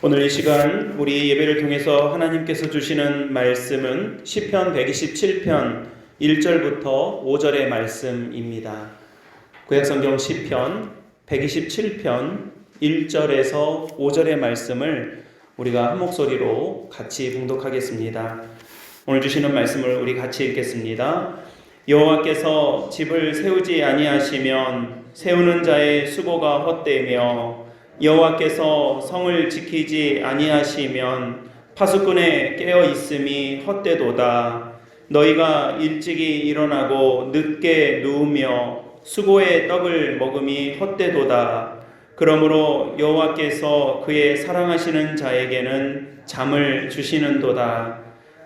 오늘 이 시간 우리 예배를 통해서 하나님께서 주시는 말씀은 시편 127편 1절부터 5절의 말씀입니다. 구약성경 시편 127편 1절에서 5절의 말씀을 우리가 한 목소리로 같이 봉독하겠습니다. 오늘 주시는 말씀을 우리 같이 읽겠습니다. 여호와께서 집을 세우지 아니하시면 세우는 자의 수고가 헛되며 여호와께서 성을 지키지 아니하시면 파수꾼의 깨어 있음이 헛되도다. 너희가 일찍이 일어나고 늦게 누우며 수고의 떡을 먹음이 헛되도다. 그러므로 여호와께서 그의 사랑하시는 자에게는 잠을 주시는도다.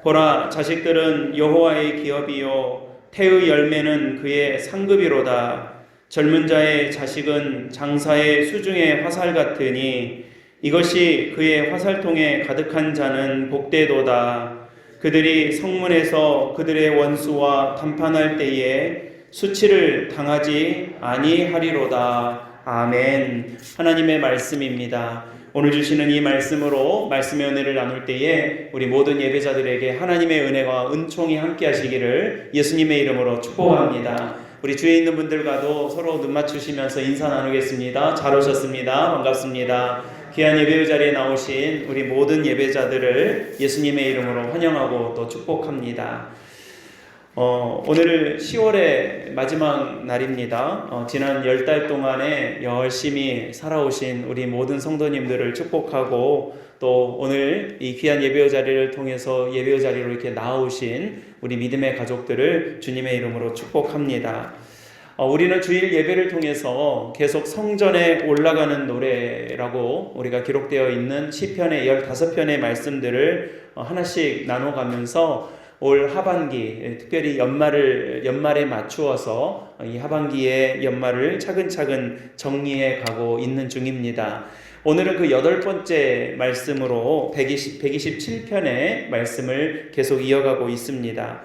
보라, 자식들은 여호와의 기업이요 태의 열매는 그의 상급이로다. 젊은 자의 자식은 장사의 수중의 화살 같으니 이것이 그의 화살통에 가득한 자는 복되도다. 그들이 성문에서 그들의 원수와 담판할 때에 수치를 당하지 아니하리로다. 아멘. 하나님의 말씀입니다. 오늘 주시는 이 말씀으로 말씀의 은혜를 나눌 때에 우리 모든 예배자들에게 하나님의 은혜와 은총이 함께 하시기를 예수님의 이름으로 축복합니다. 우리 주위에 있는 분들과도 서로 눈 맞추시면서 인사 나누겠습니다. 잘 오셨습니다. 반갑습니다. 귀한 예배 자리에 나오신 우리 모든 예배자들을 예수님의 이름으로 환영하고 또 축복합니다. 오늘 10월의 마지막 날입니다. 지난 10달 동안에 열심히 살아오신 우리 모든 성도님들을 축복하고 또 오늘 이 귀한 예배 자리를 통해서 예배 자리로 이렇게 나오신 우리 믿음의 가족들을 주님의 이름으로 축복합니다. 우리는 주일 예배를 통해서 계속 성전에 올라가는 노래라고 우리가 기록되어 있는 시편의 15편의 말씀들을 하나씩 나눠가면서 올 하반기, 특별히 연말에 맞추어서 이 하반기의 연말을 차근차근 정리해 가고 있는 중입니다. 오늘은 그 8번째 말씀으로 127편의 말씀을 계속 이어가고 있습니다.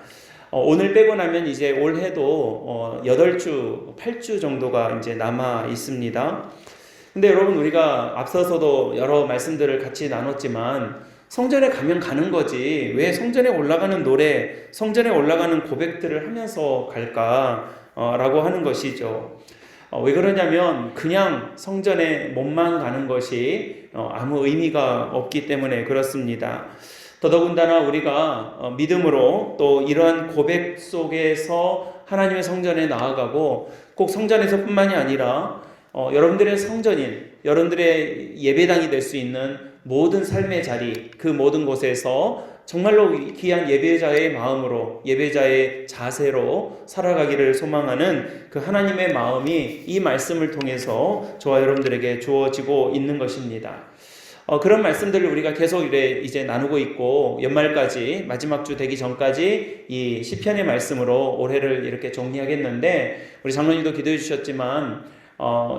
오늘 빼고 나면 이제 올해도 8주 정도가 이제 남아 있습니다. 근데 여러분, 우리가 앞서서도 여러 말씀들을 같이 나눴지만 성전에 가면 가는 거지 왜 성전에 올라가는 노래, 성전에 올라가는 고백들을 하면서 갈까라고 하는 것이죠. 왜 그러냐면 그냥 성전에 몸만 가는 것이 아무 의미가 없기 때문에 그렇습니다. 더더군다나 우리가 믿음으로 또 이러한 고백 속에서 하나님의 성전에 나아가고 꼭 성전에서 뿐만이 아니라 여러분들의 성전인, 여러분들의 예배당이 될 수 있는 모든 삶의 자리, 그 모든 곳에서 정말로 귀한 예배자의 마음으로, 예배자의 자세로 살아가기를 소망하는 그 하나님의 마음이 이 말씀을 통해서 저와 여러분들에게 주어지고 있는 것입니다. 그런 말씀들을 우리가 계속 이제 나누고 있고 연말까지, 마지막 주 되기 전까지 이 시편의 말씀으로 올해를 이렇게 정리하겠는데, 우리 장로님도 기도해 주셨지만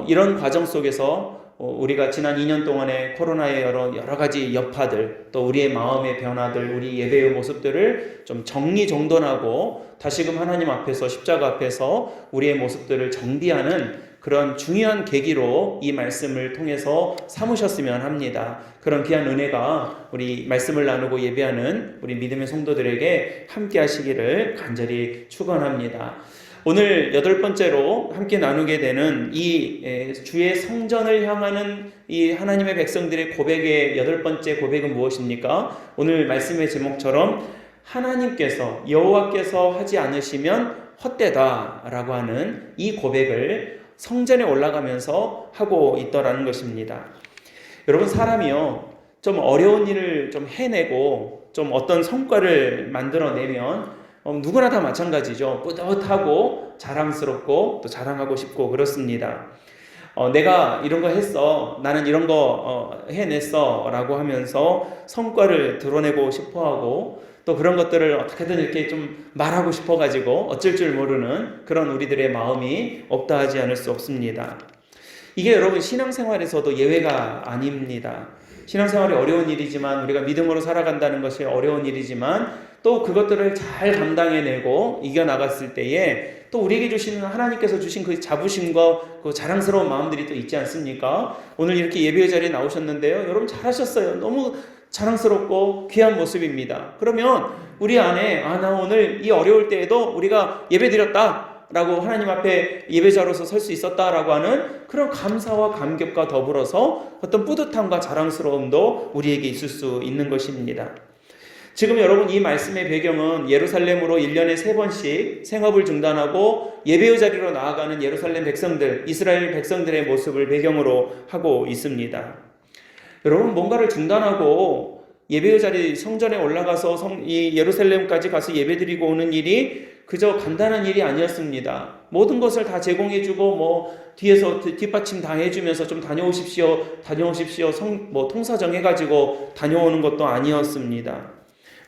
이런 과정 속에서 우리가 지난 2년 동안의 코로나의 여러 가지 여파들, 또 우리의 마음의 변화들, 우리 예배의 모습들을 좀 정리정돈하고 다시금 하나님 앞에서, 십자가 앞에서 우리의 모습들을 정비하는 그런 중요한 계기로 이 말씀을 통해서 삼으셨으면 합니다. 그런 귀한 은혜가 우리 말씀을 나누고 예배하는 우리 믿음의 성도들에게 함께 하시기를 간절히 축원합니다. 오늘 8번째로 함께 나누게 되는 이 주의 성전을 향하는 이 하나님의 백성들의 고백의 8번째 고백은 무엇입니까? 오늘 말씀의 제목처럼 하나님께서, 여호와께서 하지 않으시면 헛되다라고 하는 이 고백을 성전에 올라가면서 하고 있더라는 것입니다. 여러분, 사람이요, 좀 어려운 일을 좀 해내고 좀 어떤 성과를 만들어내면 누구나 다 마찬가지죠. 뿌듯하고 자랑스럽고 또 자랑하고 싶고 그렇습니다. 내가 이런 거 했어, 나는 이런 거 해냈어 라고 하면서 성과를 드러내고 싶어하고 또 그런 것들을 어떻게든 이렇게 좀 말하고 싶어가지고 어쩔 줄 모르는 그런 우리들의 마음이 없다 하지 않을 수 없습니다. 이게 여러분 신앙생활에서도 예외가 아닙니다. 신앙생활이 어려운 일이지만, 우리가 믿음으로 살아간다는 것이 어려운 일이지만, 또 그것들을 잘 감당해내고 이겨나갔을 때에 또 우리에게 주시는, 하나님께서 주신 그 자부심과 그 자랑스러운 마음들이 또 있지 않습니까? 오늘 이렇게 예배 자리에 나오셨는데요, 여러분 잘하셨어요. 너무 자랑스럽고 귀한 모습입니다. 그러면 우리 안에 나 오늘 이 어려울 때에도 우리가 예배 드렸다 라고, 하나님 앞에 예배자로서 설 수 있었다라고 하는 그런 감사와 감격과 더불어서 어떤 뿌듯함과 자랑스러움도 우리에게 있을 수 있는 것입니다. 지금 여러분 이 말씀의 배경은 예루살렘으로 1년에 3번씩 생업을 중단하고 예배의 자리로 나아가는 예루살렘 백성들, 이스라엘 백성들의 모습을 배경으로 하고 있습니다. 여러분, 뭔가를 중단하고 예배의 자리, 성전에 올라가서 이 예루살렘까지 가서 예배드리고 오는 일이 그저 간단한 일이 아니었습니다. 모든 것을 다 제공해주고 뒤에서 뒷받침 다 해주면서 좀 다녀오십시오 통사정 해가지고 다녀오는 것도 아니었습니다.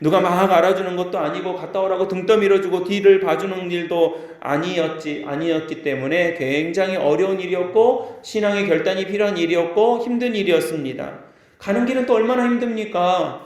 누가 막 알아주는 것도 아니고 갔다 오라고 등 떠밀어주고 뒤를 봐주는 일도 아니었기 때문에 굉장히 어려운 일이었고, 신앙의 결단이 필요한 일이었고, 힘든 일이었습니다. 가는 길은 또 얼마나 힘듭니까?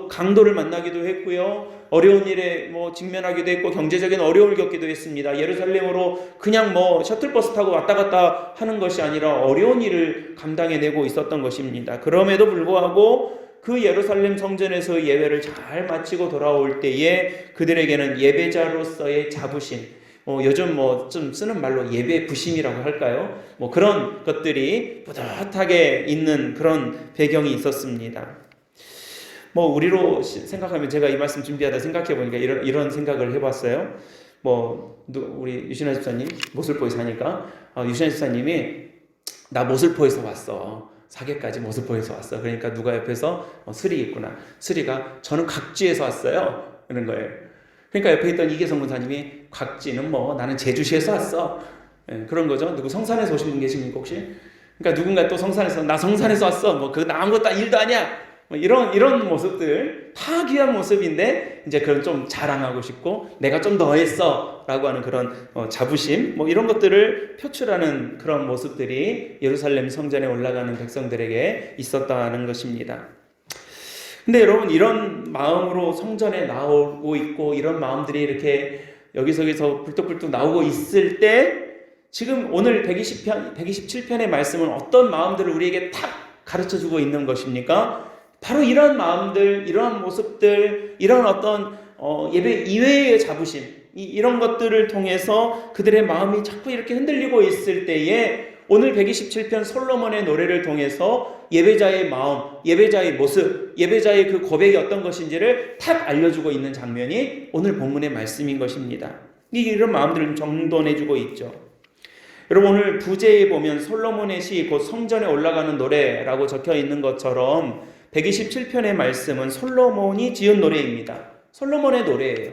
강도를 만나기도 했고요, 어려운 일에 직면하기도 했고, 경제적인 어려움을 겪기도 했습니다. 예루살렘으로 그냥 셔틀버스 타고 왔다 갔다 하는 것이 아니라 어려운 일을 감당해내고 있었던 것입니다. 그럼에도 불구하고 그 예루살렘 성전에서 예배를 잘 마치고 돌아올 때에 그들에게는 예배자로서의 자부심, 요즘 좀 쓰는 말로 예배 부심이라고 할까요? 그런 것들이 뿌듯하게 있는 그런 배경이 있었습니다. 우리로 생각하면, 제가 이 말씀 준비하다 생각해 보니까 이런 생각을 해봤어요. 우리 유신아 집사님 모슬포에 사니까, 유신아 집사님이 나 모슬포에서 왔어. 사계까지 모슬포에서 왔어. 그러니까 누가 옆에서 스리 있구나. 스리가 저는 각지에서 왔어요. 그런 거예요. 그러니까 옆에 있던 이계성 권사님이 각지는 나는 제주시에서 왔어. 그런 거죠. 누구 성산에서 오신 분 계십니까 혹시? 그러니까 누군가 또 성산에서, 나 성산에서 왔어. 그거 아무것도 일도 아니야. 이런 모습들 다 귀한 모습인데, 이제 그런 좀 자랑하고 싶고 내가 좀 더 했어 라고 하는 그런 자부심, 이런 것들을 표출하는 그런 모습들이 예루살렘 성전에 올라가는 백성들에게 있었다는 것입니다. 근데 여러분, 이런 마음으로 성전에 나오고 있고, 이런 마음들이 이렇게 여기저기서 불뚝불뚝 나오고 있을 때, 지금 오늘 127편의 말씀은 어떤 마음들을 우리에게 탁 가르쳐주고 있는 것입니까? 바로 이런 마음들, 이러한 모습들, 이런 어떤 예배 이외의 자부심, 이런 것들을 통해서 그들의 마음이 자꾸 이렇게 흔들리고 있을 때에, 오늘 127편 솔로몬의 노래를 통해서 예배자의 마음, 예배자의 모습, 예배자의 그 고백이 어떤 것인지를 탁 알려주고 있는 장면이 오늘 본문의 말씀인 것입니다. 이런 마음들을 정돈해주고 있죠. 여러분, 오늘 부제에 보면 솔로몬의 시, 곧 성전에 올라가는 노래라고 적혀 있는 것처럼 127편의 말씀은 솔로몬이 지은 노래입니다. 솔로몬의 노래예요.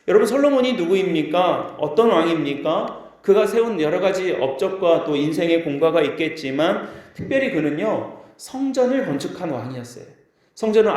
여러분, 솔로몬이 누구입니까? 어떤 왕입니까? 그가 세운 여러 가지 업적과 또 인생의 공과가 있겠지만, 특별히 그는요, 성전을 건축한 왕이었어요. 성전은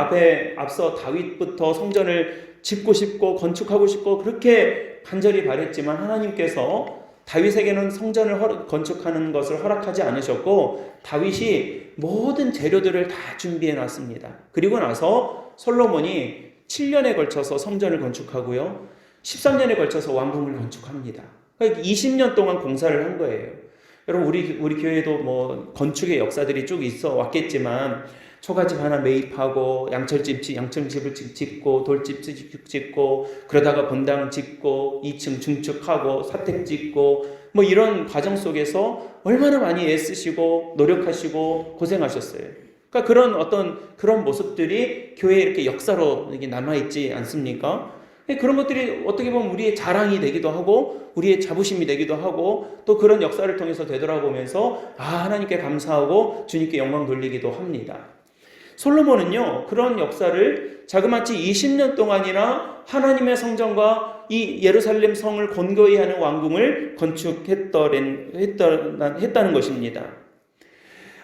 앞서 다윗부터 성전을 짓고 싶고 건축하고 싶고 그렇게 간절히 바랬지만, 하나님께서 다윗에게는 성전을 건축하는 것을 허락하지 않으셨고, 다윗이 모든 재료들을 다 준비해 놨습니다. 그리고 나서 솔로몬이 7년에 걸쳐서 성전을 건축하고요, 13년에 걸쳐서 왕궁을 건축합니다. 그러니까 20년 동안 공사를 한 거예요. 여러분, 우리 교회도 건축의 역사들이 쭉 있어 왔겠지만, 초가집 하나 매입하고 양철집을 짓고 돌집 짓고, 그러다가 본당 짓고 2층 중축하고 사택 짓고 이런 과정 속에서 얼마나 많이 애쓰시고 노력하시고 고생하셨어요. 그러니까 그런 모습들이 교회에 이렇게 역사로 이렇게 남아있지 않습니까? 그런 것들이 어떻게 보면 우리의 자랑이 되기도 하고 우리의 자부심이 되기도 하고, 또 그런 역사를 통해서 되돌아보면서 하나님께 감사하고 주님께 영광 돌리기도 합니다. 솔로몬은요, 그런 역사를 자그마치 20년 동안이나 하나님의 성전과 이 예루살렘 성을 건거히 하는 왕궁을 건축했다는 것입니다.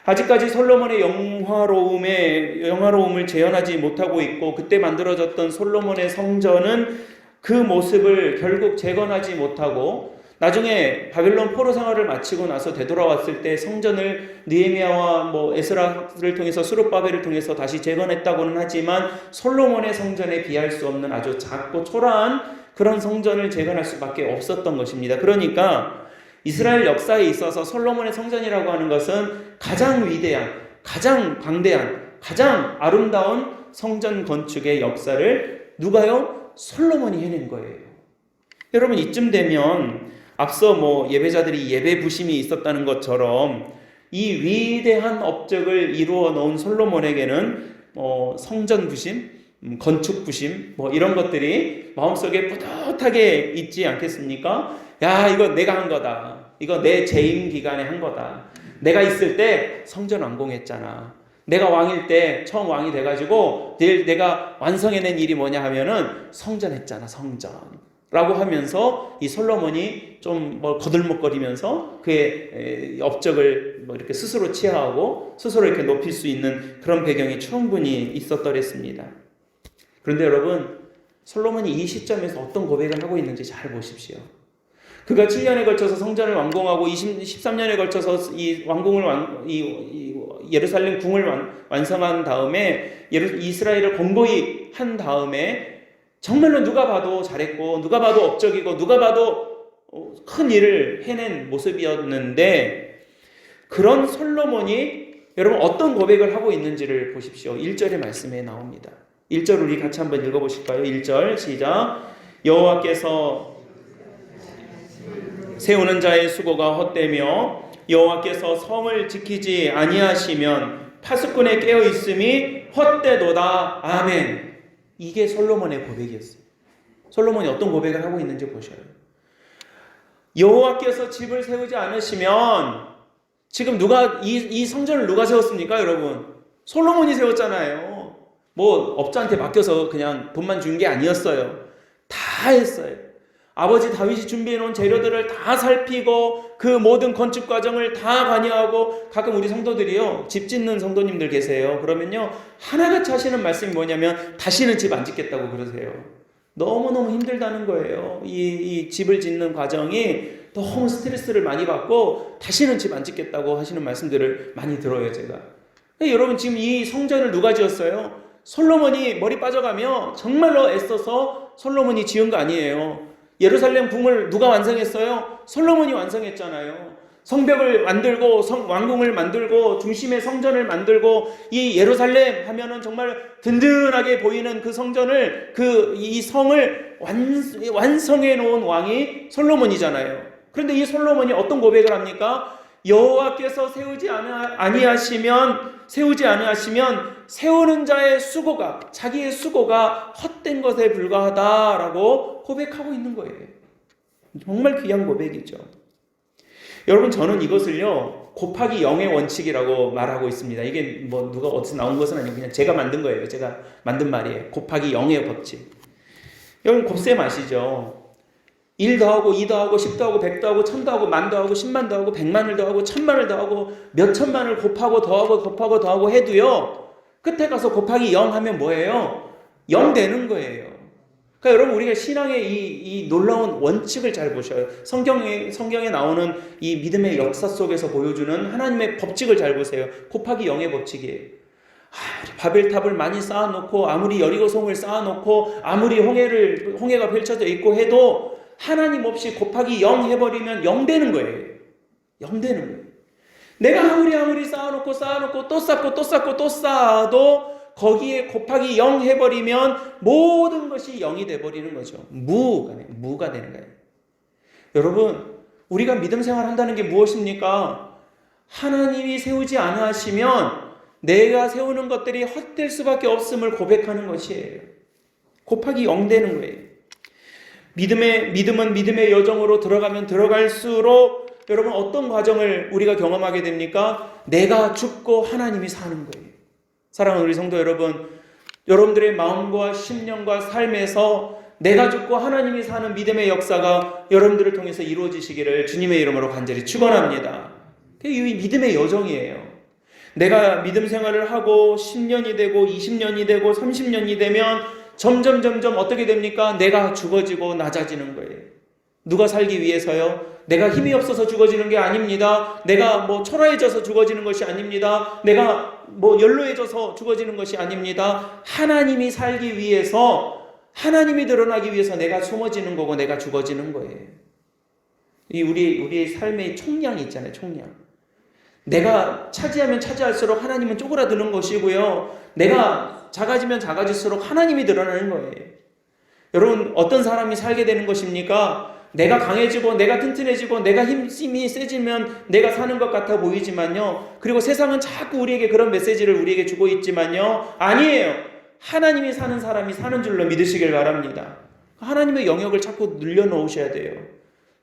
아직까지 솔로몬의 영화로움을 재현하지 못하고 있고, 그때 만들어졌던 솔로몬의 성전은 그 모습을 결국 재건하지 못하고, 나중에 바벨론 포로 생활을 마치고 나서 되돌아왔을 때 성전을 느헤미야와 에스라를 통해서 스룹바벨을 통해서 다시 재건했다고는 하지만 솔로몬의 성전에 비할 수 없는 아주 작고 초라한 그런 성전을 재건할 수밖에 없었던 것입니다. 그러니까 이스라엘 역사에 있어서 솔로몬의 성전이라고 하는 것은 가장 위대한, 가장 방대한, 가장 아름다운 성전 건축의 역사를 누가요? 솔로몬이 해낸 거예요. 여러분, 이쯤 되면 앞서 예배자들이 예배 부심이 있었다는 것처럼 이 위대한 업적을 이루어 놓은 솔로몬에게는 성전 부심, 건축 부심 이런 것들이 마음속에 뿌듯하게 있지 않겠습니까? 야, 이거 내가 한 거다. 이거 내 재임 기간에 한 거다. 내가 있을 때 성전 완공했잖아. 내가 왕일 때 처음 왕이 돼가지고 내가 완성해낸 일이 뭐냐 하면은 성전했잖아. 성전. 라고 하면서 이 솔로몬이 좀 거들먹거리면서 그의 업적을 이렇게 스스로 치하하고 스스로 이렇게 높일 수 있는 그런 배경이 충분히 있었더랬습니다. 그런데 여러분, 솔로몬이 이 시점에서 어떤 고백을 하고 있는지 잘 보십시오. 그가 7년에 걸쳐서 성전을 완공하고 13년에 걸쳐서 이 예루살렘 궁을 완성한 다음에 이스라엘을 건고히 한 다음에 정말로 누가 봐도 잘했고 누가 봐도 업적이고 누가 봐도 큰 일을 해낸 모습이었는데, 그런 솔로몬이 여러분 어떤 고백을 하고 있는지를 보십시오. 1절의 말씀에 나옵니다. 1절 우리 같이 한번 읽어보실까요? 1절 시작. 여호와께서 세우는 자의 수고가 헛되며 여호와께서 성을 지키지 아니하시면 파수꾼의 깨어있음이 헛되도다. 아멘. 이게 솔로몬의 고백이었어요. 솔로몬이 어떤 고백을 하고 있는지 보셔요. 여호와께서 집을 세우지 않으시면, 지금 이 성전을 누가 세웠습니까, 여러분? 솔로몬이 세웠잖아요. 업자한테 맡겨서 그냥 돈만 준 게 아니었어요. 다 했어요. 아버지 다윗이 준비해 놓은 재료들을 다 살피고 그 모든 건축 과정을 다 관여하고, 가끔 우리 성도들이요, 집 짓는 성도님들 계세요. 그러면요, 하나같이 하시는 말씀이 뭐냐면 다시는 집 안 짓겠다고 그러세요. 너무너무 힘들다는 거예요. 이 집을 짓는 과정이 너무 스트레스를 많이 받고 다시는 집 안 짓겠다고 하시는 말씀들을 많이 들어요, 제가. 여러분, 지금 이 성전을 누가 지었어요? 솔로몬이 머리 빠져가며 정말로 애써서 솔로몬이 지은 거 아니에요. 예루살렘 궁을 누가 완성했어요? 솔로몬이 완성했잖아요. 성벽을 만들고 왕궁을 만들고 중심의 성전을 만들고, 이 예루살렘 하면은 정말 든든하게 보이는 그 성전을, 이 성을 완성해 놓은 왕이 솔로몬이잖아요. 그런데 이 솔로몬이 어떤 고백을 합니까? 여호와께서 세우지 아니하시면 세우는 자의 수고가, 자기의 수고가 헛된 것에 불과하다라고 고백하고 있는 거예요. 정말 귀한 고백이죠. 여러분, 저는 이것을요, 곱하기 0의 원칙이라고 말하고 있습니다. 이게 누가 어디서 나온 것은 아니고 그냥 제가 만든 거예요. 제가 만든 말이에요. 곱하기 0의 법칙. 여러분, 곱셈 아시죠? 1 더하고 2 더하고 10 더하고 100 더하고 1000 더하고 10,000 더하고 10만 더하고 100만을 더하고 1000만을 더하고 몇천만을 곱하고 더하고 해도요, 끝에 가서 곱하기 0 하면 뭐예요? 0 되는 거예요. 그러니까 여러분, 우리가 신앙의 이 놀라운 원칙을 잘 보셔요. 성경에 나오는 이 믿음의 역사 속에서 보여주는 하나님의 법칙을 잘 보세요. 곱하기 0의 법칙이에요. 바벨탑을 많이 쌓아놓고, 아무리 여리고성을 쌓아놓고, 아무리 홍해가 펼쳐져 있고 해도 하나님 없이 곱하기 0 해버리면 0 되는 거예요. 0 되는 거예요. 내가 아무리 쌓아놓고 또 쌓고 또 쌓아도 거기에 곱하기 0 해버리면 모든 것이 0이 돼버리는 거죠. 무가 되는 거예요. 여러분, 우리가 믿음 생활한다는 게 무엇입니까? 하나님이 세우지 않으시면 내가 세우는 것들이 헛될 수밖에 없음을 고백하는 것이에요. 곱하기 0 되는 거예요. 믿음은 믿음의 여정으로 들어가면 들어갈수록 여러분, 어떤 과정을 우리가 경험하게 됩니까? 내가 죽고 하나님이 사는 거예요. 사랑하는 우리 성도 여러분, 여러분들의 마음과 심령과 삶에서 내가 죽고 하나님이 사는 믿음의 역사가 여러분들을 통해서 이루어지시기를 주님의 이름으로 간절히 축원합니다. 이 믿음의 여정이에요. 내가 믿음 생활을 하고 10년이 되고 20년이 되고 30년이 되면 점점 어떻게 됩니까? 내가 죽어지고 낮아지는 거예요. 누가 살기 위해서요? 내가 힘이 없어서 죽어지는 게 아닙니다. 내가 뭐 초라해져서 죽어지는 것이 아닙니다. 내가 뭐 연로해져서 죽어지는 것이 아닙니다. 하나님이 살기 위해서, 하나님이 드러나기 위해서 내가 숨어지는 거고 내가 죽어지는 거예요. 이 우리의 삶의 총량이 있잖아요. 총량. 내가 차지하면 차지할수록 하나님은 쪼그라드는 것이고요. 내가 작아지면 작아질수록 하나님이 드러나는 거예요. 여러분, 어떤 사람이 살게 되는 것입니까? 내가 강해지고 내가 튼튼해지고 내가 힘이 세지면 내가 사는 것 같아 보이지만요. 그리고 세상은 자꾸 우리에게 그런 메시지를 우리에게 주고 있지만요. 아니에요. 하나님이 사는 사람이 사는 줄로 믿으시길 바랍니다. 하나님의 영역을 자꾸 늘려놓으셔야 돼요.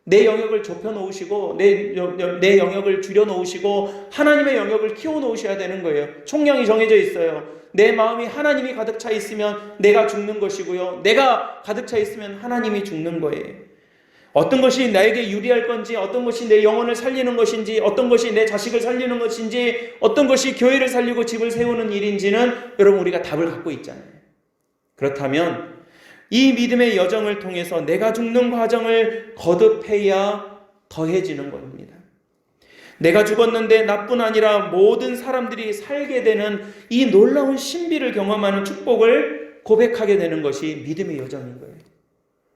내 영역을 좁혀놓으시고 내 영역을 줄여놓으시고 하나님의 영역을 키워놓으셔야 되는 거예요. 총량이 정해져 있어요. 내 마음이 하나님이 가득 차 있으면 내가 죽는 것이고요. 내가 가득 차 있으면 하나님이 죽는 거예요. 어떤 것이 나에게 유리할 건지, 어떤 것이 내 영혼을 살리는 것인지, 어떤 것이 내 자식을 살리는 것인지, 어떤 것이 교회를 살리고 집을 세우는 일인지는 여러분 우리가 답을 갖고 있잖아요. 그렇다면 이 믿음의 여정을 통해서 내가 죽는 과정을 거듭해야 더해지는 겁니다. 내가 죽었는데 나뿐 아니라 모든 사람들이 살게 되는 이 놀라운 신비를 경험하는 축복을 고백하게 되는 것이 믿음의 여정인 거예요.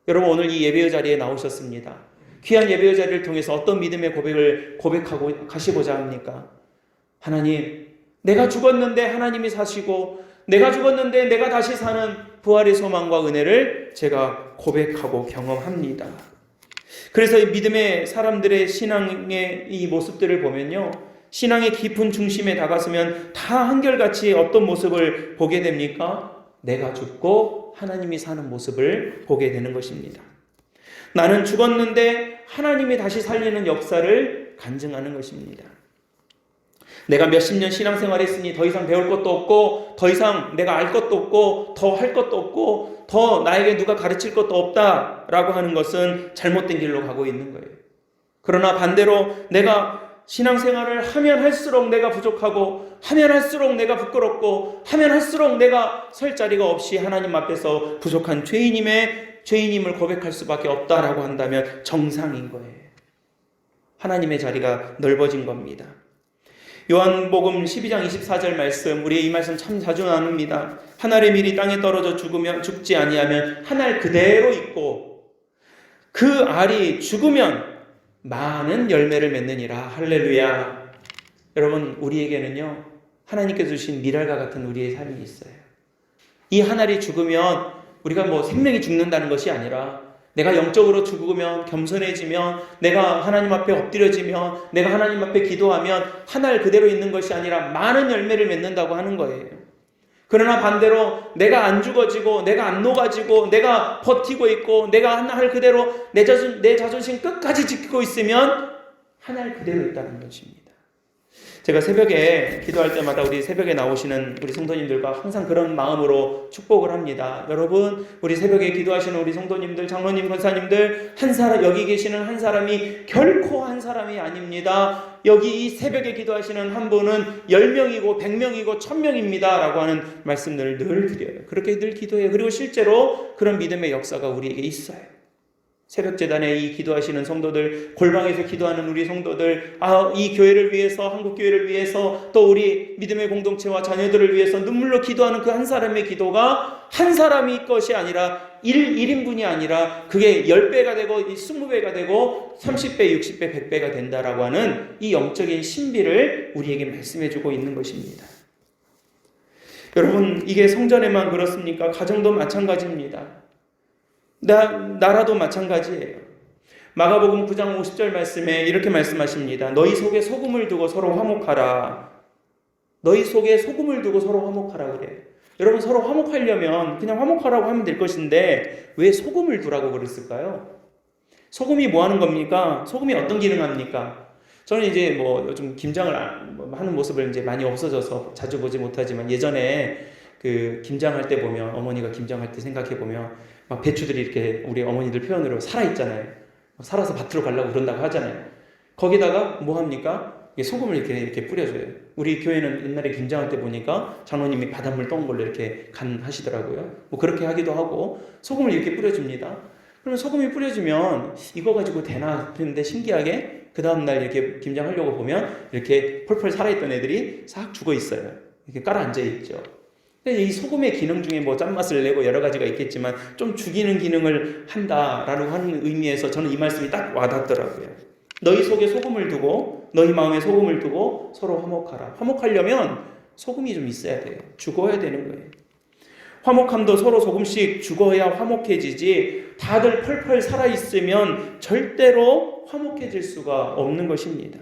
여러분, 오늘 이 예배의 자리에 나오셨습니다. 귀한 예배의 자리를 통해서 어떤 믿음의 고백을 고백하고 가시고자 합니까? 하나님, 내가 죽었는데 하나님이 사시고, 내가 죽었는데 내가 다시 사는 부활의 소망과 은혜를 제가 고백하고 경험합니다. 그래서 이 믿음의 사람들의 신앙의 이 모습들을 보면요, 신앙의 깊은 중심에 다가서면 다 한결같이 어떤 모습을 보게 됩니까? 내가 죽고 하나님이 사는 모습을 보게 되는 것입니다. 나는 죽었는데 하나님이 다시 살리는 역사를 간증하는 것입니다. 내가 몇십 년 신앙생활 했으니 더 이상 배울 것도 없고, 더 이상 내가 알 것도 없고, 더 할 것도 없고, 더 나에게 누가 가르칠 것도 없다라고 하는 것은 잘못된 길로 가고 있는 거예요. 그러나 반대로 내가 신앙생활을 하면 할수록 내가 부족하고, 하면 할수록 내가 부끄럽고, 하면 할수록 내가 설 자리가 없이 하나님 앞에서 부족한 죄인임을 고백할 수밖에 없다라고 한다면 정상인 거예요. 하나님의 자리가 넓어진 겁니다. 요한복음 12장 24절 말씀, 우리 이 말씀 참 자주 나눕니다. 한 알의 밀이 땅에 떨어져 죽지 아니하면 한 알 그대로 있고, 그 알이 죽으면 많은 열매를 맺느니라. 할렐루야. 여러분, 우리에게는요, 하나님께서 주신 밀알과 같은 우리의 삶이 있어요. 이 한 알이 죽으면 우리가 뭐 생명이 죽는다는 것이 아니라, 내가 영적으로 죽으면, 겸손해지면, 내가 하나님 앞에 엎드려지면, 내가 하나님 앞에 기도하면 한 알 그대로 있는 것이 아니라 많은 열매를 맺는다고 하는 거예요. 그러나 반대로 내가 안 죽어지고, 내가 안 녹아지고, 내가 버티고 있고, 내가 한 알 그대로 내 자존심 끝까지 지키고 있으면 한 알 그대로 있다는 것입니다. 제가 새벽에 기도할 때마다 우리 새벽에 나오시는 우리 성도님들과 항상 그런 마음으로 축복을 합니다. 여러분, 우리 새벽에 기도하시는 우리 성도님들, 장로님, 권사님들, 여기 계시는 한 사람이 결코 한 사람이 아닙니다. 여기 이 새벽에 기도하시는 한 분은 10명이고 100명이고 1000명입니다 라고 하는 말씀들을 늘 드려요. 그렇게 늘 기도해요. 그리고 실제로 그런 믿음의 역사가 우리에게 있어요. 새벽재단에 이 기도하시는 성도들, 골방에서 기도하는 우리 성도들, 이 교회를 위해서, 한국교회를 위해서, 또 우리 믿음의 공동체와 자녀들을 위해서 눈물로 기도하는 그 한 사람의 기도가 한 사람이 것이 아니라 1인분이 아니라 그게 10배가 되고 20배가 되고 30배, 60배, 100배가 된다라고 하는 이 영적인 신비를 우리에게 말씀해주고 있는 것입니다. 여러분, 이게 성전에만 그렇습니까? 가정도 마찬가지입니다. 나라도 마찬가지예요. 마가복음 9장 50절 말씀에 이렇게 말씀하십니다. 너희 속에 소금을 두고 서로 화목하라. 너희 속에 소금을 두고 서로 화목하라 그래요. 여러분, 서로 화목하려면 그냥 화목하라고 하면 될 것인데 왜 소금을 두라고 그랬을까요? 소금이 뭐 하는 겁니까? 소금이 어떤 기능을 합니까? 저는 이제 뭐 요즘 김장을 하는 모습을 이제 많이 없어져서 자주 보지 못하지만, 예전에 그 김장할 때 보면, 어머니가 김장할 때 생각해 보면 막 배추들이 이렇게 우리 어머니들 표현으로 살아있잖아요. 살아서 밭으로 가려고 그런다고 하잖아요. 거기다가 뭐 합니까? 소금을 이렇게 뿌려줘요. 우리 교회는 옛날에 김장할 때 보니까 장로님이 바닷물 떠온 걸로 이렇게 간 하시더라고요. 뭐 그렇게 하기도 하고 소금을 이렇게 뿌려줍니다. 그러면 소금이 뿌려지면 이거 가지고 되나 했는데 신기하게 그 다음날 이렇게 김장하려고 보면 이렇게 펄펄 살아있던 애들이 싹 죽어 있어요. 이렇게 깔아앉아 있죠. 근데 이 소금의 기능 중에 뭐 짠맛을 내고 여러 가지가 있겠지만 좀 죽이는 기능을 한다라고 하는 의미에서 저는 이 말씀이 딱 와닿더라고요. 너희 속에 소금을 두고 너희 마음에 소금을 두고 서로 화목하라. 화목하려면 소금이 좀 있어야 돼요. 죽어야 되는 거예요. 화목함도 서로 조금씩 죽어야 화목해지지 다들 펄펄 살아있으면 절대로 화목해질 수가 없는 것입니다.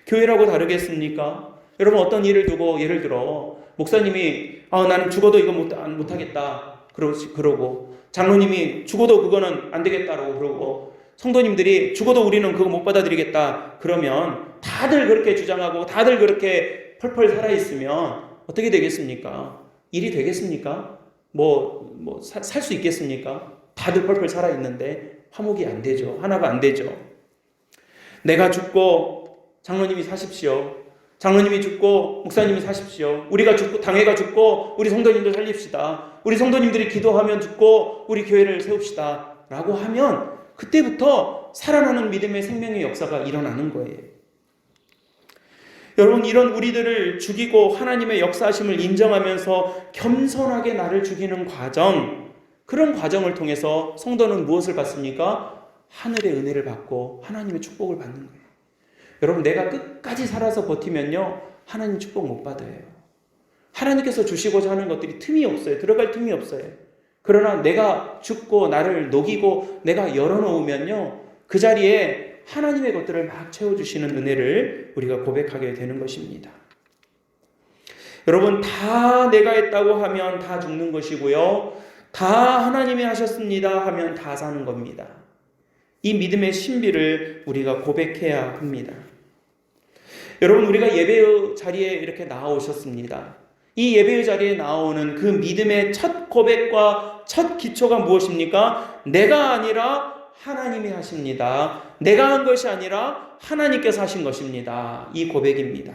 교회라고 다르겠습니까? 여러분 어떤 일을 두고 예를 들어 목사님이 나는 죽어도 이거 못하겠다 그러고 장로님이 죽어도 그거는 안 되겠다라고 그러고 성도님들이 죽어도 우리는 그거 못 받아들이겠다 그러면 다들 그렇게 주장하고 다들 그렇게 펄펄 살아있으면 어떻게 되겠습니까? 일이 되겠습니까? 살 수 있겠습니까? 다들 펄펄 살아있는데 화목이 안 되죠. 하나가 안 되죠. 내가 죽고 장로님이 사십시오. 장로님이 죽고 목사님이 사십시오. 우리가 죽고 당회가 죽고 우리 성도님들 살립시다. 우리 성도님들이 기도하면 죽고 우리 교회를 세웁시다. 라고 하면 그때부터 살아나는 믿음의 생명의 역사가 일어나는 거예요. 여러분 이런 우리들을 죽이고 하나님의 역사하심을 인정하면서 겸손하게 나를 죽이는 과정, 그런 과정을 통해서 성도는 무엇을 받습니까? 하늘의 은혜를 받고 하나님의 축복을 받는 거예요. 여러분 내가 끝까지 살아서 버티면요 하나님 축복 못 받아요. 하나님께서 주시고자 하는 것들이 틈이 없어요. 들어갈 틈이 없어요. 그러나 내가 죽고 나를 녹이고 내가 열어놓으면요 그 자리에 하나님의 것들을 막 채워주시는 은혜를 우리가 고백하게 되는 것입니다. 여러분 다 내가 했다고 하면 다 죽는 것이고요. 다 하나님이 하셨습니다 하면 다 사는 겁니다. 이 믿음의 신비를 우리가 고백해야 합니다. 여러분 우리가 예배의 자리에 이렇게 나오셨습니다. 이 예배의 자리에 나오는 그 믿음의 첫 고백과 첫 기초가 무엇입니까? 내가 아니라 하나님이 하십니다. 내가 한 것이 아니라 하나님께서 하신 것입니다. 이 고백입니다.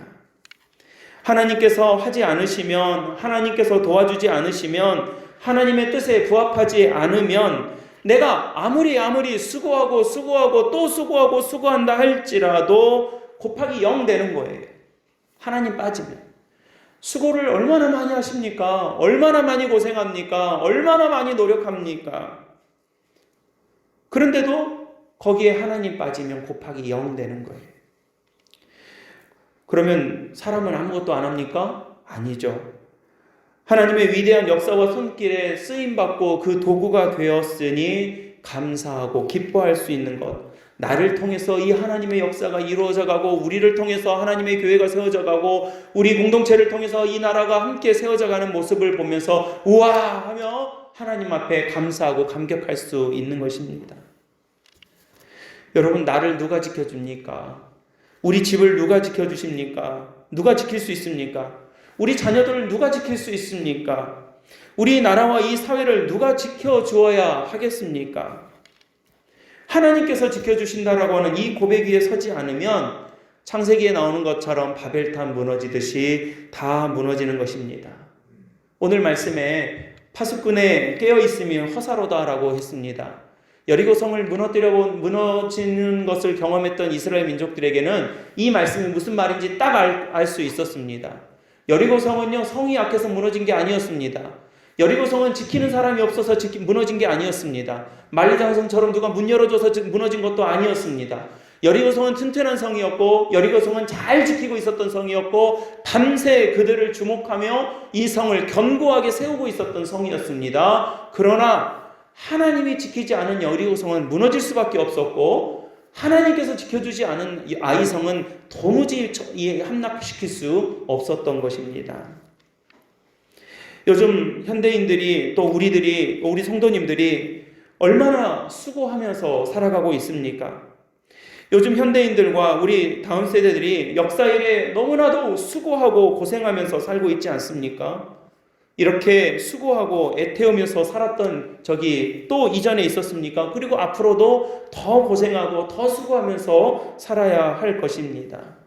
하나님께서 하지 않으시면, 하나님께서 도와주지 않으시면, 하나님의 뜻에 부합하지 않으면 내가 아무리 수고하고 또 수고한다 할지라도 곱하기 0 되는 거예요. 하나님 빠지면. 수고를 얼마나 많이 하십니까? 얼마나 많이 고생합니까? 얼마나 많이 노력합니까? 그런데도 거기에 하나님 빠지면 곱하기 0 되는 거예요. 그러면 사람은 아무것도 안 합니까? 아니죠. 하나님의 위대한 역사와 손길에 쓰임받고 그 도구가 되었으니 감사하고 기뻐할 수 있는 것. 나를 통해서 이 하나님의 역사가 이루어져 가고 우리를 통해서 하나님의 교회가 세워져 가고 우리 공동체를 통해서 이 나라가 함께 세워져 가는 모습을 보면서 우와 하며 하나님 앞에 감사하고 감격할 수 있는 것입니다. 여러분 나를 누가 지켜줍니까? 우리 집을 누가 지켜주십니까? 누가 지킬 수 있습니까? 우리 자녀들을 누가 지킬 수 있습니까? 우리 나라와 이 사회를 누가 지켜주어야 하겠습니까? 하나님께서 지켜주신다라고 하는 이 고백 위에 서지 않으면 창세기에 나오는 것처럼 바벨탑 무너지듯이 다 무너지는 것입니다. 오늘 말씀에 파수꾼에 깨어있으면 허사로다라고 했습니다. 여리고성을 무너지는 것을 경험했던 이스라엘 민족들에게는 이 말씀이 무슨 말인지 딱 알 수 있었습니다. 여리고성은요 성이 약해서 무너진 게 아니었습니다. 여리고성은 지키는 사람이 없어서 무너진 게 아니었습니다. 만리장성처럼 누가 문 열어줘서 무너진 것도 아니었습니다. 여리고성은 튼튼한 성이었고 여리고성은 잘 지키고 있었던 성이었고 밤새 그들을 주목하며 이 성을 견고하게 세우고 있었던 성이었습니다. 그러나 하나님이 지키지 않은 여리고성은 무너질 수밖에 없었고 하나님께서 지켜주지 않은 아이성은 도무지 함락시킬 수 없었던 것입니다. 요즘 현대인들이 또 우리 성도님들이 얼마나 수고하면서 살아가고 있습니까? 요즘 현대인들과 우리 다음 세대들이 역사일에 너무나도 수고하고 고생하면서 살고 있지 않습니까? 이렇게 수고하고 애태우면서 살았던 적이 또 이전에 있었습니까? 그리고 앞으로도 더 고생하고 더 수고하면서 살아야 할 것입니다.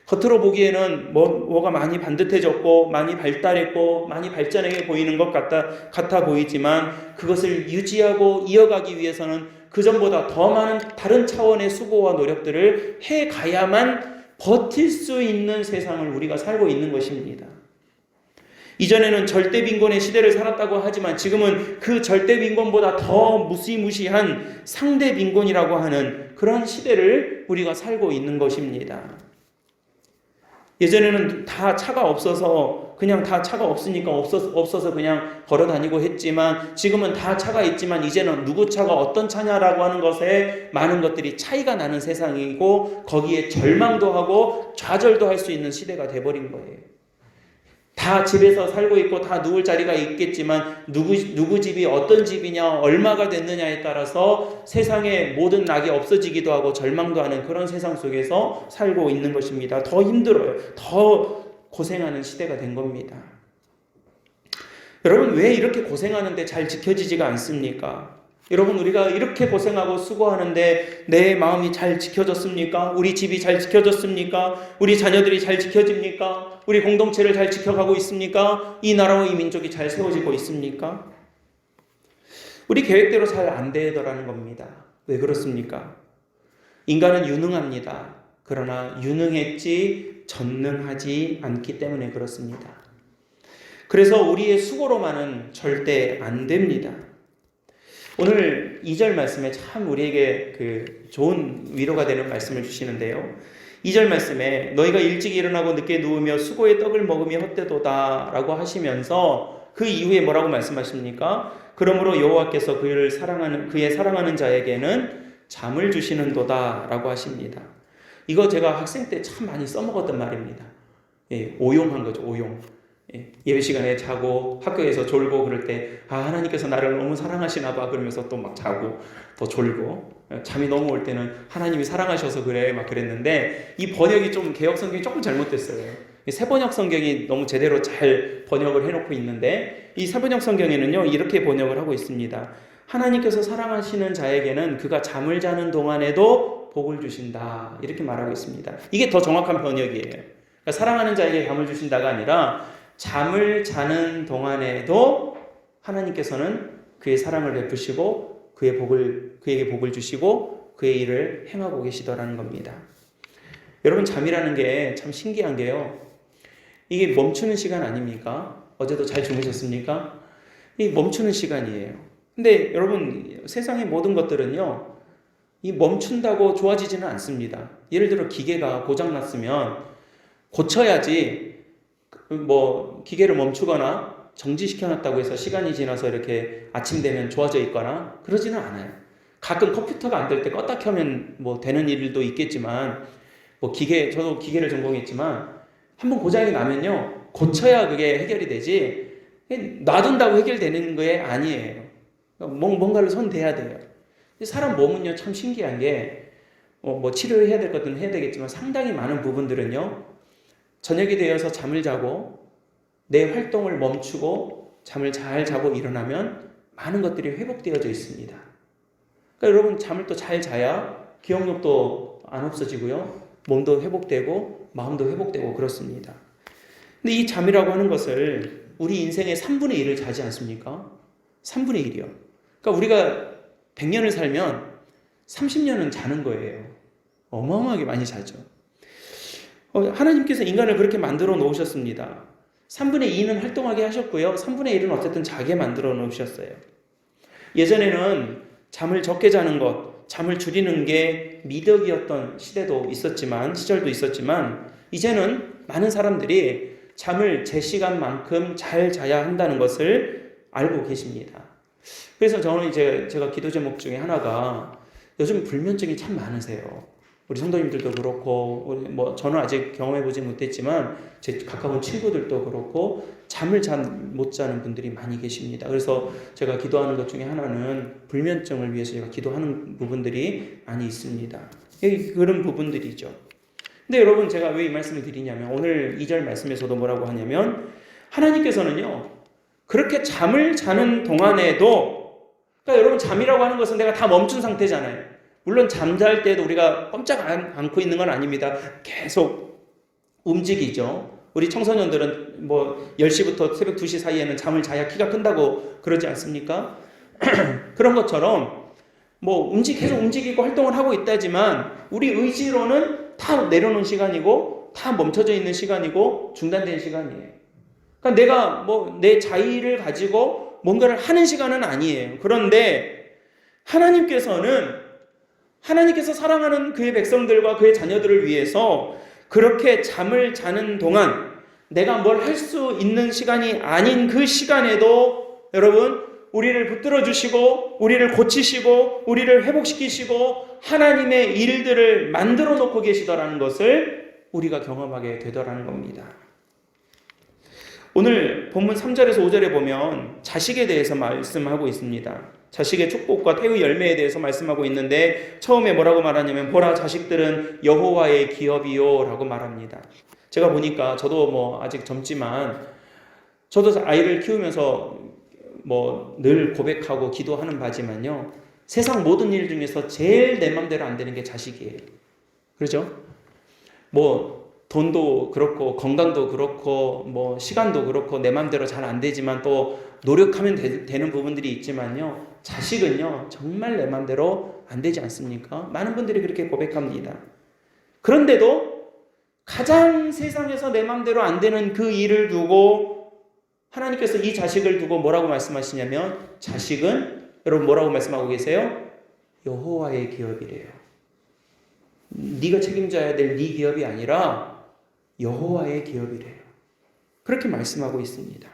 겉으로 보기에는 뭐가 많이 반듯해졌고 많이 발달했고 많이 발전해 보이는 것 같아 보이지만 그것을 유지하고 이어가기 위해서는 그전보다 더 많은 다른 차원의 수고와 노력들을 해가야만 버틸 수 있는 세상을 우리가 살고 있는 것입니다. 이전에는 절대 빈곤의 시대를 살았다고 하지만 지금은 그 절대 빈곤보다 더 무시무시한 상대 빈곤이라고 하는 그런 시대를 우리가 살고 있는 것입니다. 예전에는 다 차가 없어서 그냥 다 차가 없으니까 없어서 그냥 걸어 다니고 했지만 지금은 다 차가 있지만 이제는 누구 차가 어떤 차냐라고 하는 것에 많은 것들이 차이가 나는 세상이고 거기에 절망도 하고 좌절도 할 수 있는 시대가 돼버린 거예요. 다 집에서 살고 있고 다 누울 자리가 있겠지만 누구 집이 어떤 집이냐 얼마가 됐느냐에 따라서 세상의 모든 낙이 없어지기도 하고 절망도 하는 그런 세상 속에서 살고 있는 것입니다. 더 힘들어요. 더 고생하는 시대가 된 겁니다. 여러분 왜 이렇게 고생하는데 잘 지켜지지가 않습니까? 여러분 우리가 이렇게 고생하고 수고하는데 내 마음이 잘 지켜졌습니까? 우리 집이 잘 지켜졌습니까? 우리 자녀들이 잘 지켜집니까? 우리 공동체를 잘 지켜가고 있습니까? 이 나라와 이 민족이 잘 세워지고 있습니까? 우리 계획대로 잘 안 되더라는 겁니다. 왜 그렇습니까? 인간은 유능합니다. 그러나 유능했지 전능하지 않기 때문에 그렇습니다. 그래서 우리의 수고로만은 절대 안 됩니다. 오늘 2절 말씀에 참 우리에게 좋은 위로가 되는 말씀을 주시는데요. 2절 말씀에 너희가 일찍 일어나고 늦게 누우며 수고의 떡을 먹으며 헛되도다 라고 하시면서 그 이후에 뭐라고 말씀하십니까? 그러므로 여호와께서 그의 사랑하는 자에게는 잠을 주시는도다 라고 하십니다. 이거 제가 학생 때 참 많이 써먹었던 말입니다. 오용한 거죠, 오용. 예배 시간에 자고 학교에서 졸고 그럴 때 하나님께서 나를 너무 사랑하시나 봐 그러면서 또 막 자고 더 졸고 잠이 너무 올 때는 하나님이 사랑하셔서 그래 막 그랬는데 이 번역이 좀 개역 성경이 조금 잘못됐어요. 새번역 성경이 너무 제대로 잘 번역을 해놓고 있는데 이 새번역 성경에는요 이렇게 번역을 하고 있습니다. 하나님께서 사랑하시는 자에게는 그가 잠을 자는 동안에도 복을 주신다 이렇게 말하고 있습니다. 이게 더 정확한 번역이에요. 그러니까 사랑하는 자에게 잠을 주신다가 아니라 잠을 자는 동안에도 하나님께서는 그의 사랑을 베푸시고 그에게 복을 주시고 그의 일을 행하고 계시더라는 겁니다. 여러분 잠이라는 게 참 신기한 게요. 이게 멈추는 시간 아닙니까? 어제도 잘 주무셨습니까? 이게 멈추는 시간이에요. 근데 여러분 세상의 모든 것들은요. 이 멈춘다고 좋아지지는 않습니다. 예를 들어 기계가 고장났으면 고쳐야지 기계를 멈추거나 정지시켜놨다고 해서 시간이 지나서 이렇게 아침 되면 좋아져 있거나 그러지는 않아요. 가끔 컴퓨터가 안 될 때 껐다 켜면 되는 일도 있겠지만 저도 기계를 전공했지만 한번 고장이 나면요 고쳐야 그게 해결이 되지 놔둔다고 해결되는 게 아니에요. 뭔가를 손대야 돼요. 사람 몸은요 참 신기한 게 치료를 해야 될 것은 해야 되겠지만 상당히 많은 부분들은요 저녁이 되어서 잠을 자고 내 활동을 멈추고 잠을 잘 자고 일어나면 많은 것들이 회복되어져 있습니다. 그러니까 여러분 잠을 또 잘 자야 기억력도 안 없어지고요. 몸도 회복되고 마음도 회복되고 그렇습니다. 근데 이 잠이라고 하는 것을 우리 인생의 3분의 1을 자지 않습니까? 3분의 1이요. 그러니까 우리가 100년을 살면 30년은 자는 거예요. 어마어마하게 많이 자죠. 하나님께서 인간을 그렇게 만들어 놓으셨습니다. 3분의 2는 활동하게 하셨고요. 3분의 1은 어쨌든 자게 만들어 놓으셨어요. 예전에는 잠을 적게 자는 것, 잠을 줄이는 게 미덕이었던 시절도 있었지만 이제는 많은 사람들이 잠을 제 시간만큼 잘 자야 한다는 것을 알고 계십니다. 그래서 저는 제가 기도 제목 중에 하나가 요즘 불면증이 참 많으세요. 우리 성도님들도 그렇고 저는 아직 경험해보지 못했지만 제 가까운 친구들도 그렇고 잠을 못 자는 분들이 많이 계십니다. 그래서 제가 기도하는 것 중에 하나는 불면증을 위해서 제가 기도하는 부분들이 많이 있습니다. 그런 부분들이죠. 근데 여러분 제가 왜 이 말씀을 드리냐면 오늘 2절 말씀에서도 뭐라고 하냐면 하나님께서는요 그렇게 잠을 자는 동안에도 그러니까 여러분 잠이라고 하는 것은 내가 다 멈춘 상태잖아요. 물론 잠잘 때도 우리가 꼼짝 않고 있는 건 아닙니다. 계속 움직이죠. 우리 청소년들은 뭐 10시부터 새벽 2시 사이에는 잠을 자야 키가 큰다고 그러지 않습니까? 그런 것처럼 뭐 계속 움직이고 활동을 하고 있다지만 우리 의지로는 다 내려놓은 시간이고 다 멈춰져 있는 시간이고 중단된 시간이에요. 그러니까 내가 뭐 내 자의를 가지고 뭔가를 하는 시간은 아니에요. 그런데 하나님께서 사랑하는 그의 백성들과 그의 자녀들을 위해서 그렇게 잠을 자는 동안 내가 뭘 할 수 있는 시간이 아닌 그 시간에도 여러분 우리를 붙들어 주시고 우리를 고치시고 우리를 회복시키시고 하나님의 일들을 만들어 놓고 계시더라는 것을 우리가 경험하게 되더라는 겁니다. 오늘 본문 3절에서 5절에 보면 자식에 대해서 말씀하고 있습니다. 자식의 축복과 태의 열매에 대해서 말씀하고 있는데 처음에 뭐라고 말하냐면 보라 자식들은 여호와의 기업이요 라고 말합니다. 제가 보니까 저도 뭐 아직 젊지만 저도 아이를 키우면서 뭐 늘 고백하고 기도하는 바지만요. 세상 모든 일 중에서 제일 내 맘대로 안 되는 게 자식이에요. 그렇죠? 뭐 돈도 그렇고 건강도 그렇고 뭐 시간도 그렇고 내 맘대로 잘 안 되지만 또 노력하면 되는 부분들이 있지만요. 자식은요. 정말 내 맘대로 안 되지 않습니까? 많은 분들이 그렇게 고백합니다. 그런데도 가장 세상에서 내 맘대로 안 되는 그 일을 두고 하나님께서 이 자식을 두고 뭐라고 말씀하시냐면 자식은 여러분 뭐라고 말씀하고 계세요? 여호와의 기업이래요. 네가 책임져야 될 네 기업이 아니라 여호와의 기업이래요. 그렇게 말씀하고 있습니다.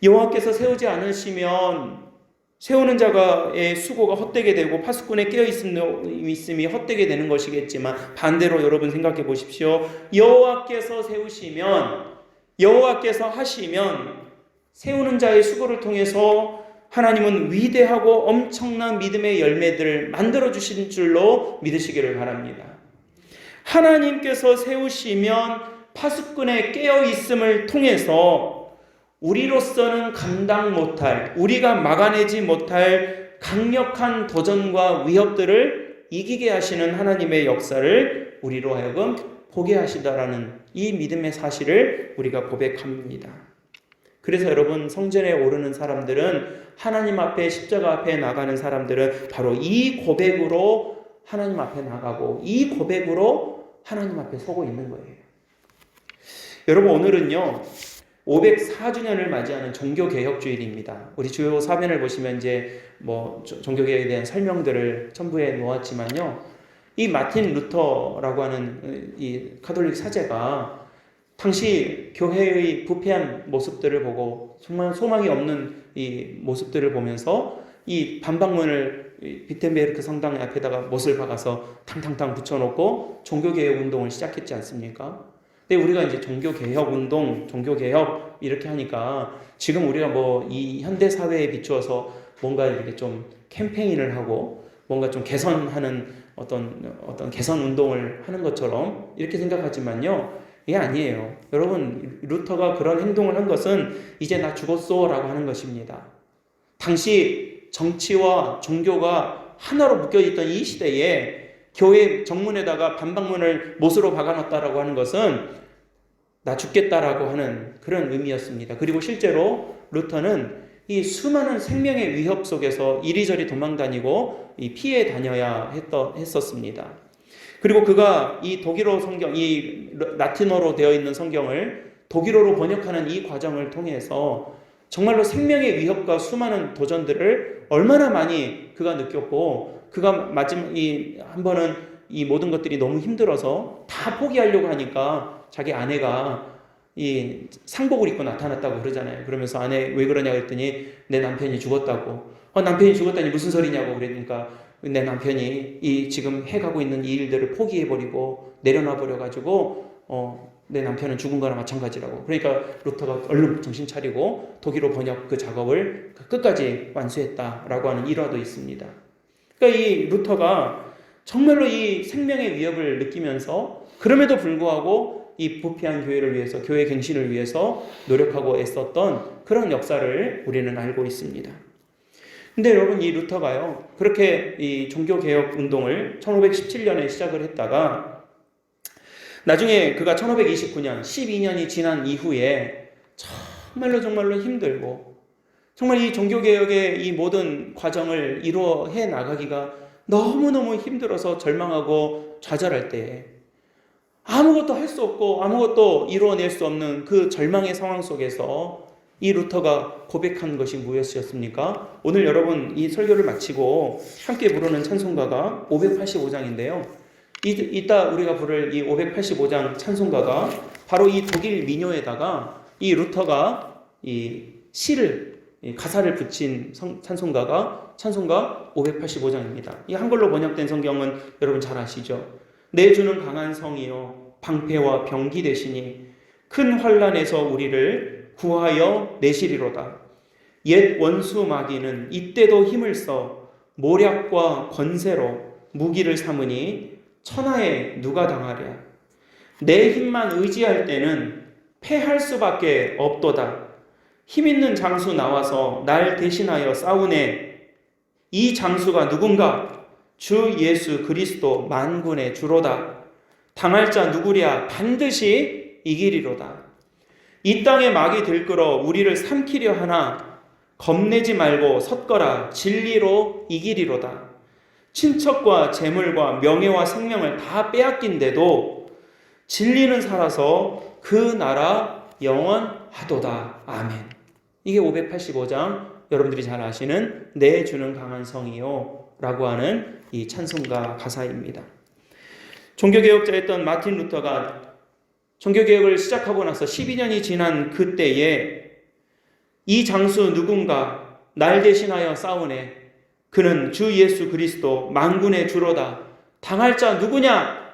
여호와께서 세우지 않으시면 세우는 자가의 수고가 헛되게 되고 파수꾼의 깨어있음이 헛되게 되는 것이겠지만 반대로 여러분 생각해 보십시오. 여호와께서 세우시면 여호와께서 하시면 세우는 자의 수고를 통해서 하나님은 위대하고 엄청난 믿음의 열매들을 만들어주신 줄로 믿으시기를 바랍니다. 하나님께서 세우시면 파수꾼의 깨어있음을 통해서 우리로서는 감당 못할, 우리가 막아내지 못할 강력한 도전과 위협들을 이기게 하시는 하나님의 역사를 우리로 하여금 보게 하시다라는 이 믿음의 사실을 우리가 고백합니다. 그래서 여러분 성전에 오르는 사람들은 하나님 앞에 십자가 앞에 나가는 사람들은 바로 이 고백으로 하나님 앞에 나가고 이 고백으로 하나님 앞에 서고 있는 거예요. 여러분 오늘은요 504주년을 맞이하는 종교개혁주일입니다. 우리 주요 사변을 보시면 이제 뭐 종교개혁에 대한 설명들을 첨부해 놓았지만요. 이 마틴 루터라고 하는 이 가톨릭 사제가 당시 교회의 부패한 모습들을 보고 정말 소망이 없는 이 모습들을 보면서 이 반박문을 비텐베르크 성당 앞에다가 못을 박아서 탕탕탕 붙여놓고 종교개혁 운동을 시작했지 않습니까? 근데 우리가 이제 종교개혁 운동, 종교개혁 이렇게 하니까 지금 우리가 뭐 이 현대 사회에 비추어서 뭔가 이렇게 좀 캠페인을 하고 뭔가 좀 개선하는 어떤 개선 운동을 하는 것처럼 이렇게 생각하지만요. 이게 아니에요. 여러분 루터가 그런 행동을 한 것은 이제 나 죽었어 라고 하는 것입니다. 당시 정치와 종교가 하나로 묶여있던 이 시대에 교회 정문에다가 반박문을 못으로 박아놨다라고 하는 것은 나 죽겠다라고 하는 그런 의미였습니다. 그리고 실제로 루터는 이 수많은 생명의 위협 속에서 이리저리 도망다니고 피해 다녀야 했었습니다. 그리고 그가 이 독일어 성경, 이 라틴어로 되어 있는 성경을 독일어로 번역하는 이 과정을 통해서 정말로 생명의 위협과 수많은 도전들을 얼마나 많이 그가 느꼈고 그가 마지막 한 번은 이 모든 것들이 너무 힘들어서 다 포기하려고 하니까 자기 아내가 이 상복을 입고 나타났다고 그러잖아요. 그러면서 아내 왜 그러냐 그랬더니 내 남편이 죽었다고. 남편이 죽었다니 무슨 소리냐고 그러니까 내 남편이 이 지금 해가고 있는 이 일들을 포기해버리고 내려놔 버려가지고 내 남편은 죽은 거랑 마찬가지라고. 그러니까 루터가 얼른 정신 차리고 독일어 번역 그 작업을 끝까지 완수했다라고 하는 일화도 있습니다. 그러니까 이 루터가 정말로 이 생명의 위협을 느끼면서 그럼에도 불구하고 이 부패한 교회를 위해서, 교회 갱신을 위해서 노력하고 애썼던 그런 역사를 우리는 알고 있습니다. 근데 여러분 이 루터가요 그렇게 이 종교개혁 운동을 1517년에 시작을 했다가 나중에 그가 1529년 12년이 지난 이후에 정말로 힘들고 정말 이 종교개혁의 이 모든 과정을 이루어해 나가기가 너무너무 힘들어서 절망하고 좌절할 때에 아무것도 할 수 없고 아무것도 이루어낼 수 없는 그 절망의 상황 속에서 이 루터가 고백한 것이 무엇이었습니까? 오늘 여러분 이 설교를 마치고 함께 부르는 찬송가가 585장인데요. 이따 우리가 부를 이 585장 찬송가가 바로 이 독일 민요에다가 이 루터가 이 시를 가사를 붙인 찬송가 585장입니다. 이 한글로 번역된 성경은 여러분 잘 아시죠? 내 주는 강한 성이요 방패와 병기 되시니 큰 환난에서 우리를 구하여 내시리로다. 옛 원수 마귀는 이때도 힘을 써 모략과 권세로 무기를 삼으니 천하에 누가 당하랴. 내 힘만 의지할 때는 패할 수밖에 없도다. 힘있는 장수 나와서 날 대신하여 싸우네. 이 장수가 누군가? 주 예수 그리스도 만군의 주로다. 당할 자 누구랴? 반드시 이기리로다. 이 땅에 막이 들끓어 우리를 삼키려 하나 겁내지 말고 섰거라. 진리로 이기리로다. 친척과 재물과 명예와 생명을 다 빼앗긴데도 진리는 살아서 그 나라 영원하도다. 아멘. 이게 585장 여러분들이 잘 아시는 내 주는 강한 성이요 라고 하는 이 찬송가 가사입니다. 종교개혁자였던 마틴 루터가 종교개혁을 시작하고 나서 12년이 지난 그때에 이 장수 누군가 날 대신하여 싸우네. 그는 주 예수 그리스도 만군의 주로다. 당할 자 누구냐?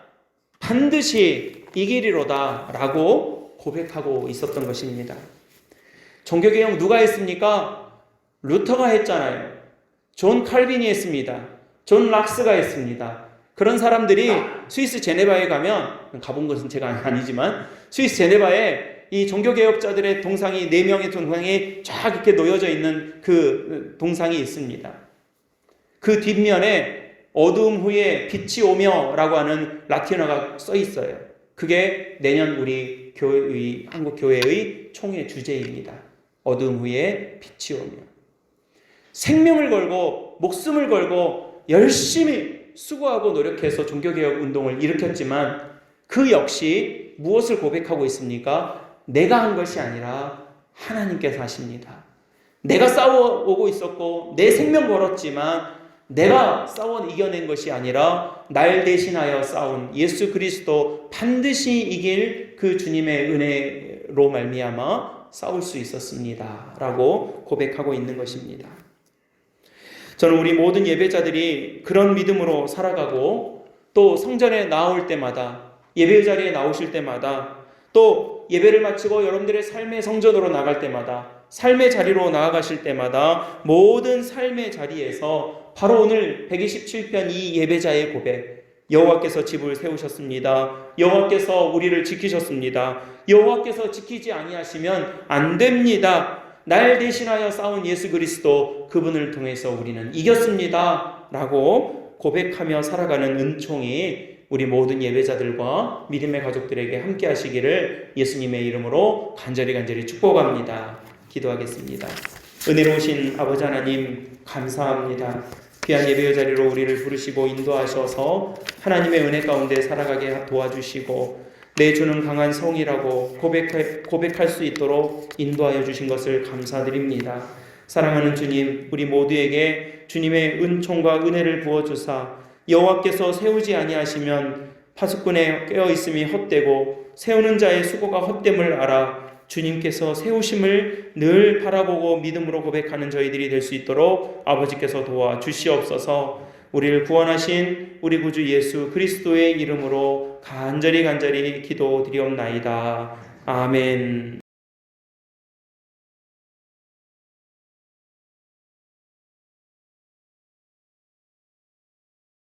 반드시 이기리로다 라고 고백하고 있었던 것입니다. 종교개혁 누가 했습니까? 루터가 했잖아요. 존 칼빈이 했습니다. 존 락스가 했습니다. 그런 사람들이 스위스 제네바에 가면, 가본 것은 제가 아니지만 스위스 제네바에 이 종교개혁자들의 동상이 4명의 동상이 쫙 이렇게 놓여져 있는 그 동상이 있습니다. 그 뒷면에 어두움 후에 빛이 오며 라고 하는 라틴어가 써 있어요. 그게 내년 우리 교회의, 한국 교회의 총회 주제입니다. 어두움 후에 빛이 오며. 생명을 걸고 목숨을 걸고 열심히 수고하고 노력해서 종교개혁 운동을 일으켰지만 그 역시 무엇을 고백하고 있습니까? 내가 한 것이 아니라 하나님께서 하십니다. 내가 싸워오고 있었고 내 생명 걸었지만 내가 싸워 이겨낸 것이 아니라 날 대신하여 싸운 예수 그리스도 반드시 이길 그 주님의 은혜로 말미암아 싸울 수 있었습니다 라고 고백하고 있는 것입니다. 저는 우리 모든 예배자들이 그런 믿음으로 살아가고 또 성전에 나올 때마다 예배 자리에 나오실 때마다 또 예배를 마치고 여러분들의 삶의 성전으로 나갈 때마다 삶의 자리로 나아가실 때마다 모든 삶의 자리에서 바로 오늘 127편 이 예배자의 고백, 여호와께서 집을 세우셨습니다. 여호와께서 우리를 지키셨습니다. 여호와께서 지키지 아니하시면 안 됩니다. 날 대신하여 싸운 예수 그리스도 그분을 통해서 우리는 이겼습니다 라고 고백하며 살아가는 은총이 우리 모든 예배자들과 믿음의 가족들에게 함께 하시기를 예수님의 이름으로 간절히 축복합니다. 기도하겠습니다. 은혜로우신 아버지 하나님 감사합니다. 귀한 예배의 자리로 우리를 부르시고 인도하셔서 하나님의 은혜 가운데 살아가게 도와주시고 내 주는 강한 성이라고 고백할 수 있도록 인도하여 주신 것을 감사드립니다. 사랑하는 주님, 우리 모두에게 주님의 은총과 은혜를 부어주사 여호와께서 세우지 아니하시면 파수꾼의 깨어있음이 헛되고 세우는 자의 수고가 헛됨을 알아 주님께서 세우심을 늘 바라보고 믿음으로 고백하는 저희들이 될 수 있도록 아버지께서 도와주시옵소서. 우리를 구원하신 우리 구주 예수 그리스도의 이름으로 간절히 기도드리옵나이다. 아멘.